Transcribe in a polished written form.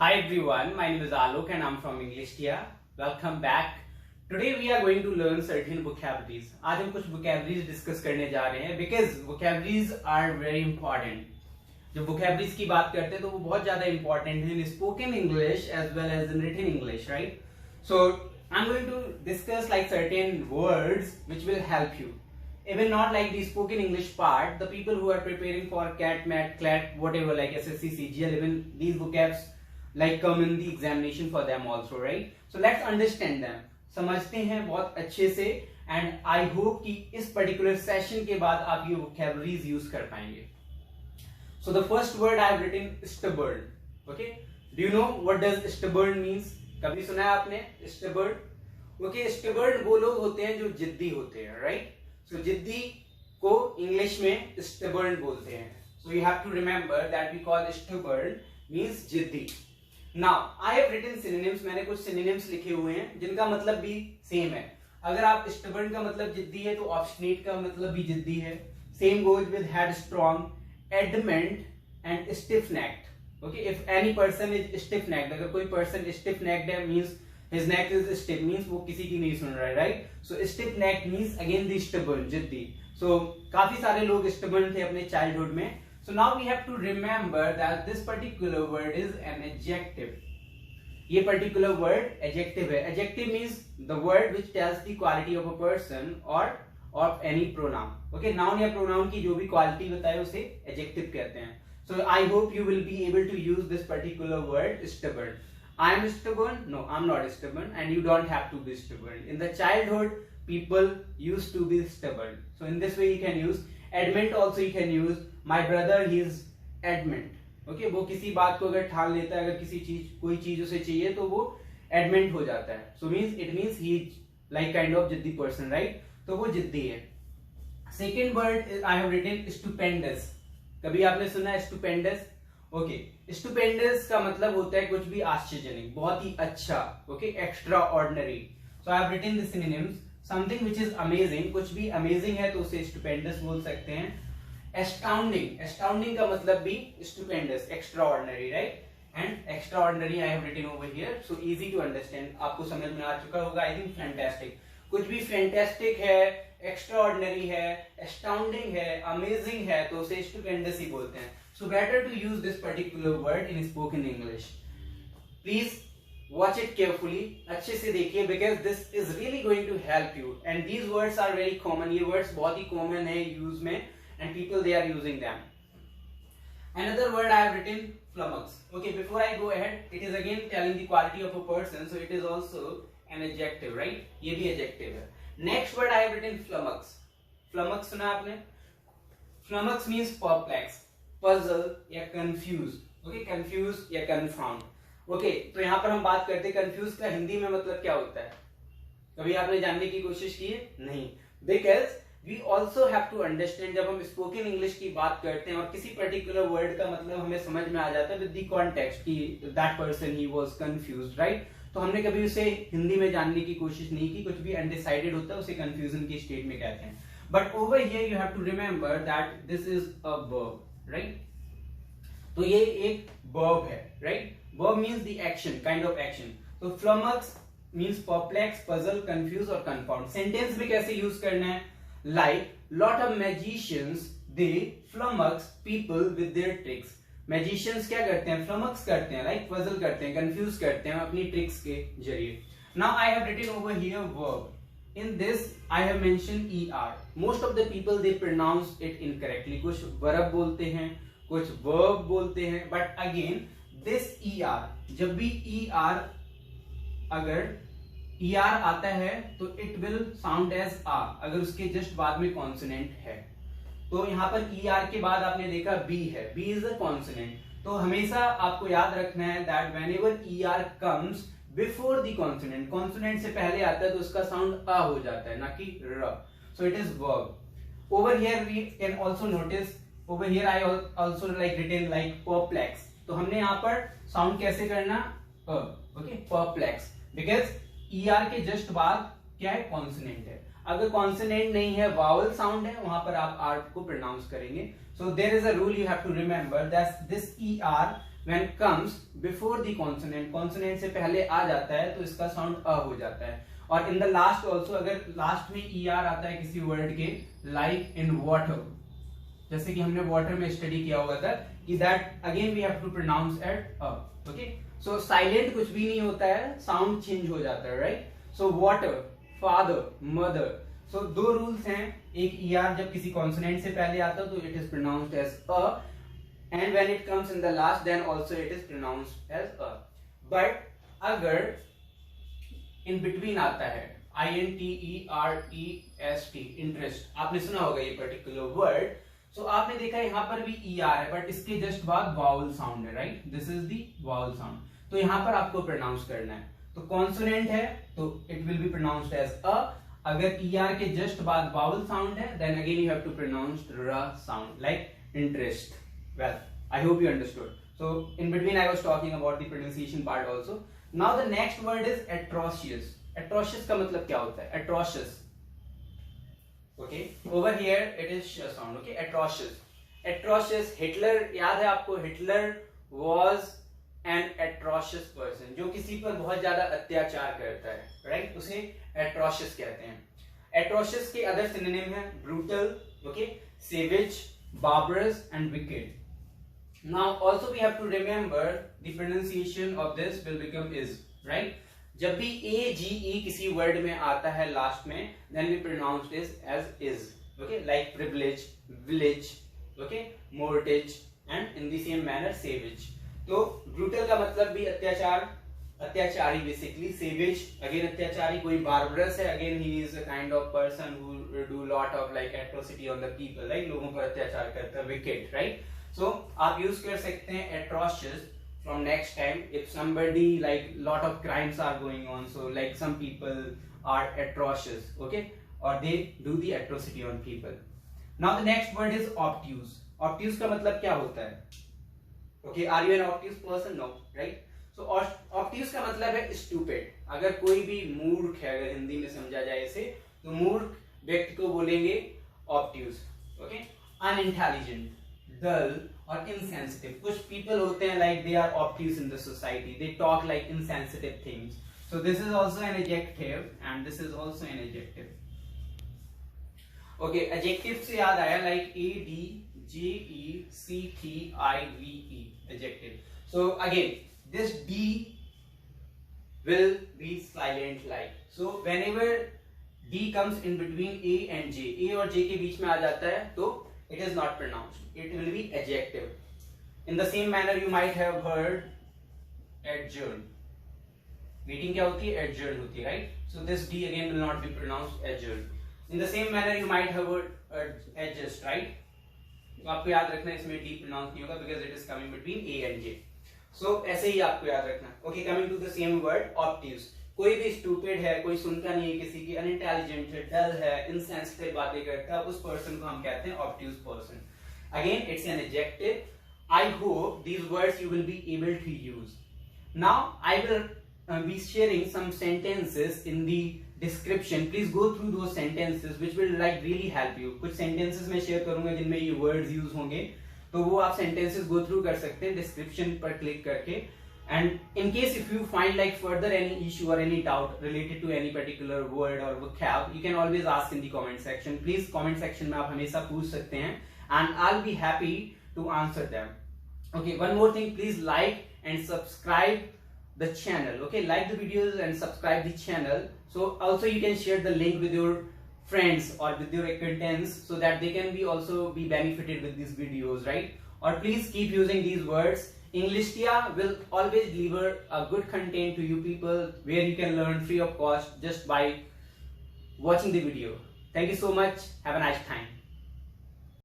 Hi everyone, my name is Alok and I'm from English Tia. Welcome back. Today we are going to learn certain vocabularies. आज हम कुछ vocabularies discuss करने जा रहे हैं because vocabularies are very important. जब vocabularies की बात करते हैं तो वो बहुत ज्यादा important है in spoken English as well as in written English, right? So I'm going to discuss like certain words which will help you. Even not like the spoken English part, the people who are preparing for CAT, MAT, CLAT, whatever like SSC, CGL, even these vocabs like come in the examination for them also, right? So let's understand them. समझते हैं बहुत अच्छे से and I hope कि इस particular session के बाद आप ये vocabularies use कर पाएंगे. So the first word I have written stubborn. Okay? Do you know what does stubborn means? कभी सुना है आपने stubborn? Okay, stubborn वो लोग होते हैं जो जिद्दी होते हैं, right? So जिद्दी को English में stubborn बोलते हैं. So you have to remember that we call stubborn means जिद्दी. Now I have written synonyms. मैंने कुछ synonyms लिखे हुए हैं जिनका मतलब भी सेम है. अगर आप stubborn का मतलब जिद्दी है तो obstinate का मतलब भी जिद्दी है. Same goes with headstrong, adamant and stiff-necked. Okay, if any person is stiff-necked, अगर कोई person stiff-necked है means his neck is stiff, means वो किसी की नहीं सुन रहा है, right? So stiff-necked means again the stubborn, जिद्दी. So काफी सारे लोग stubborn थे अपने childhood में. So now we have to remember that this particular word is an adjective. ये particular word adjective है. Adjective means the word which tells the quality of a person or of any pronoun. Okay, noun या pronoun की जो भी quality बताए उसे adjective कहते हैं. So I hope you will be able to use this particular word stubborn. I am stubborn? No, I'm not stubborn, and you don't have to be stubborn. In the childhood, people used to be stubborn. So in this way you can use. Adamant also you can use. My brother, he is adamant. Okay, वो किसी बात को अगर ठान लेता है, अगर किसी चीज कोई चीज उसे चाहिए तो वो adamant हो जाता है. So it means he like kind of जिद्दी person, right? तो वो जिद्दी है. Second word I have written stupendous. कभी आपने सुना है stupendous? Okay, stupendous का मतलब होता है कुछ भी आश्चर्यजनक, बहुत ही अच्छा. Okay, extraordinary. So I have written the synonyms. Something which is amazing, कुछ भी amazing है तो उसे stupendous बोल सकते हैं. Astounding का मतलब भी stupendous, extraordinary, right? And extraordinary I have written over here, so easy to understand. आपको समझ में आ चुका होगा. I think fantastic. कुछ भी fantastic है, extraordinary है, astounding है, amazing है तो उसे stupendous ही बोलते हैं. So better to use this particular word in spoken English. Please watch it carefully. अच्छे से देखिए because this is really going to help you. And these words are very common. ये words बहुत ही common है use में. And people they are using them. Another word I have written flummox. Okay, before I go ahead, it is again telling the quality of a person, so it is also an adjective, right? ये भी adjective है. Next word I have written flummox. Flummox सुना आपने? Flummox means perplex, puzzle या confused. Okay, confused या confound. Okay, तो यहाँ पर हम बात करते हैं confused का हिंदी में मतलब क्या होता है? कभी आपने जानने की कोशिश की है? नहीं. Because we also have to understand जब हम spoken English की बात करते हैं और किसी particular word का मतलब हमें समझ में आ जाता है with the context कि that person he was confused, right? तो हमने कभी उसे हिंदी में जानने की कोशिश नहीं की. कुछ भी undecided होता है उसे confusion की state में कहते हैं. But over here you have to remember that this is a verb, right? तो ये एक verb है, right? Verb means the action, kind of action. तो flummox means perplex, puzzle, confuse और confound. Sentence में कैसे use करना है? Like lot of magicians they flummox people with their tricks. Magicians क्या करते हैं? Flummox करते हैं, like puzzle करते हैं, confuse करते हैं अपनी tricks के जरिए. Now I have written over here verb. In this I have mentioned er. Most of the people they pronounce it incorrectly. कुछ verb बोलते हैं, कुछ verb बोलते हैं, but again this er, जब भी er अगर ER आता है तो it will sound as R अगर उसके जस्ट बाद में कॉन्सोनेंट है. तो यहाँ पर ER के बाद आपने देखा B है. B is a consonant. तो हमेशा आपको याद रखना है that whenever ER comes before the consonant, consonant से पहले आता है तो उसका साउंड A हो जाता है ना कि R. So it is verb. Over here we can also notice. Over here I also like written like perplex. तो हमने यहाँ पर साउंड कैसे करना? Okay, perplex. Because ER के जस्ट बाद क्या है? कॉन्सोनेंट है. अगर कॉन्सोनेंट नहीं है, वावल साउंड है, वहां पर आप आर को प्रोनाउंस करेंगे. So there is a rule you have to remember that this ER when comes before the consonant, consonant से पहले आ जाता है तो इसका साउंड अ हो जाता है. और in the last also, अगर लास्ट में er आता है किसी वर्ड के, like in water, जैसे कि हमने वाटर में स्टडी किया हुआ था कि that again we have to pronounce at a. Okay, so silent कुछ भी नहीं होता है, साउंड चेंज हो जाता है, right. So water, father, mother. So दो रूल्स हैं. एक er जब किसी कॉन्सोनेंट से पहले आता है तो it is pronounced as a, and when it comes in the last then also it is pronounced as a. But अगर इन बिटवीन आता है interest, इंटरेस्ट, आपने सुना होगा ये पर्टिकुलर वर्ड. सो आपने देखा यहाँ पर भी er है, बट इसके जस्ट बाद वावल साउंड है, right. This is the vowel sound. तो यहाँ पर आपको प्रोनाउंस करना है. तो कॉन्सोनेंट है तो it will be pronounced as a. अगर er के जस्ट बाद वावल साउंड है then again you have to pronounce र sound, like interest. Well, I hope you understood. So in between I was talking about the pronunciation part also. Now the next word is atrocious. Atrocious का मतलब क्या होता है? Atrocious, okay, over here it is sh sound. Okay, atrocious. Atrocious, Hitler, याद है आपको? Hitler was an atrocious person, जो किसी पर बहुत ज्यादा अत्याचार करता है, right? उसे atrocious कहते हैं. Atrocious के other synonym है brutal, okay, savage, barbarous and wicked. Now also we have to remember the pronunciation of this will become is, right? जब भी a g e किसी वर्ड में आता है लास्ट में, then we pronounce this as is. Okay, like privilege, village, okay, mortgage, and in the same manner savage. तो brutal का मतलब भी अत्याचार, अत्याचारी basically. savage again अत्याचारी. कोई barbarous है, again he is a kind of person who do lot of like atrocity on the people, like लोगों पर अत्याचार करता है. wicked, right? So आप use कर सकते हैं atrocious from next time if somebody like lot of crimes are going on, so like some people are atrocious, okay, or they do the atrocity on people. Now the next word is obtuse. Obtuse का मतलब क्या होता है? Okay, are you an obtuse person? No, right? So obtuse का मतलब है stupid. अगर कोई भी मूर्ख है, अगर हिंदी में समझा जाए इसे, तो मूर्ख व्यक्ति को बोलेंगे obtuse. Okay, unintelligent, dull और insensitive. कुछ people होते हैं like they are obtuse in the society. They talk like insensitive things. So this is also an adjective and this is also an adjective. Okay, adjective से याद आया like a d j e c t i v e, adjective. So again this d will be silent like. So whenever d comes in between a and j, a और j के बीच में आ जाता है तो it is not pronounced. It will be adjective. In the same manner you might have heard adjourn. Meeting क्या होती है? Adjourn होती है, right? So this d again will not be pronounced adjourn. In the same manner you might have heard adjust, right? तो आपको याद रखना इसमें d pronounce नहीं होगा because it is coming between a and j. So ऐसे ही आपको याद रखना. Okay, coming to the same word obtuse. कोई भी स्टूपिड है, कोई सुनता नहीं है किसी की, अनइंटेलिजेंट है, डल है, इनसेंसिटिव बातें करता है, उस पर्सन को हम कहते हैं obtuse person. Again it's an adjective. I hope these words you will be able to use. Now I will be sharing some sentences in the description. Please go through those sentences which will like really help you. कुछ sentences मैं share करूंगा जिनमें ये words use होंगे, तो वो आप sentences go through कर सकते हैं description पर click करके. And in case if you find like further any issue or any doubt related to any particular word or vocab, you can always ask in the comment section. Please comment section में आप हमेशा पूछ सकते हैं and I'll be happy to answer them. Okay, one more thing, please like and subscribe the channel. Okay, like the videos and subscribe the channel. So also you can share the link with your friends or with your acquaintance so that they can be also be benefited with these videos, right? Or please keep using these words. Englistia will always deliver a good content to you people where you can learn free of cost just by watching the video. Thank you so much. Have a nice time.